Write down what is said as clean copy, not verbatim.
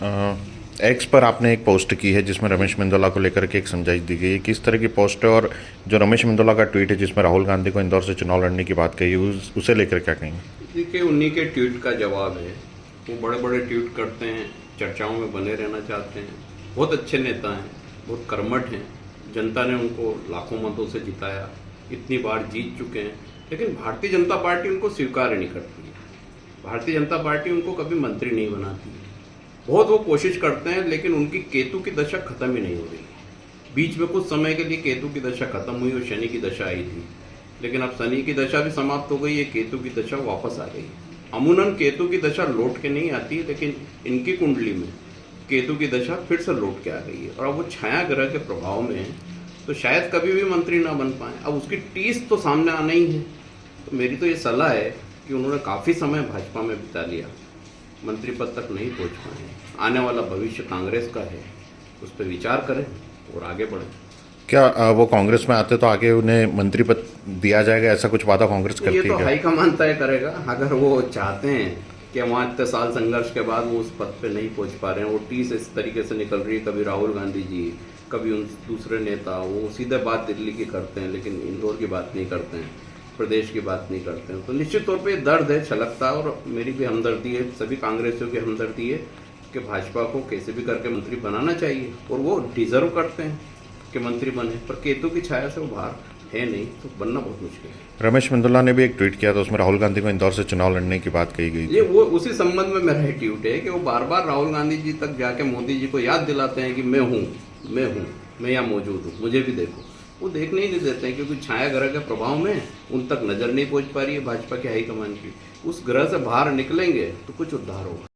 X पर आपने एक पोस्ट की है जिसमें रमेश मेंदोला को लेकर के एक समझाइश दी गई है। किस तरह की पोस्ट है, और जो रमेश मेंदोला का ट्वीट है जिसमें राहुल गांधी को इंदौर से चुनाव लड़ने की बात कही, उसे लेकर क्या कहेंगे? देखिए, उन्हीं के ट्वीट का जवाब है। वो बड़े बड़े ट्वीट करते हैं, चर्चाओं में बने रहना चाहते हैं। बहुत अच्छे नेता हैं, बहुत कर्मठ हैं। जनता ने उनको लाखों मतों से जिताया, इतनी बार जीत चुके हैं, लेकिन भारतीय जनता पार्टी उनको स्वीकार नहीं करती है। भारतीय जनता पार्टी उनको कभी मंत्री नहीं बनाती है। बहुत वो कोशिश करते हैं, लेकिन उनकी केतु की दशा खत्म ही नहीं हो रही है। बीच में कुछ समय के लिए केतु की दशा खत्म हुई और शनि की दशा आई थी, लेकिन अब शनि की दशा भी समाप्त हो गई है, केतु की दशा वापस आ गई है। अमूनन केतु की दशा लौट के नहीं आती, लेकिन इनकी कुंडली में केतु की दशा फिर से लौट के आ गई है, और अब वो छाया ग्रह के प्रभाव में है, तो शायद कभी भी मंत्री ना बन पाए। अब उसकी टीस तो सामने आना ही है। तो मेरी तो ये सलाह है कि उन्होंने काफ़ी समय भाजपा में बिता लिया, मंत्री पद तक नहीं पहुंच पाए। आने वाला भविष्य कांग्रेस का है, उस पर विचार करें और आगे बढ़ें। क्या वो कांग्रेस में आते तो आगे उन्हें मंत्री पद दिया जाएगा, ऐसा कुछ वादा कांग्रेस करती ये है तो क्या? हाईकमान तय करेगा। अगर वो चाहते हैं कि वहाँ इतने साल संघर्ष के बाद वो उस पद पे नहीं पहुंच पा रहे हैं, वो टीस इस तरीके से निकल रही है, कभी राहुल गांधी जी, कभी उन दूसरे नेता, वो सीधे बात दिल्ली की करते हैं, लेकिन इंदौर की बात नहीं करते हैं, प्रदेश की बात नहीं करते हैं। तो निश्चित तौर पे दर्द है, छलकता है, और मेरी भी हमदर्दी है, सभी कांग्रेसियों की हमदर्दी है कि भाजपा को कैसे भी करके मंत्री बनाना चाहिए, और वो डिजर्व करते हैं कि मंत्री बने। पर केतु की छाया से वो बाहर है नहीं, तो बनना बहुत मुश्किल है। रमेश मेंदोला ने भी एक ट्वीट किया था, उसमें राहुल गांधी को इंदौर से चुनाव लड़ने की बात कही गई थी। ये वो उसी संबंध में मेरा ट्वीट है कि वो बार बार राहुल गांधी जी तक जाके मोदी जी को याद दिलाते हैं कि मैं हूँ, मैं यहाँ मौजूद हूँ, मुझे भी देखो। वो देखने ही नहीं देते हैं, क्योंकि छाया ग्रह के प्रभाव में उन तक नजर नहीं पहुंच पा रही है भाजपा के हाईकमान की। उस ग्रह से बाहर निकलेंगे तो कुछ उद्धार होगा।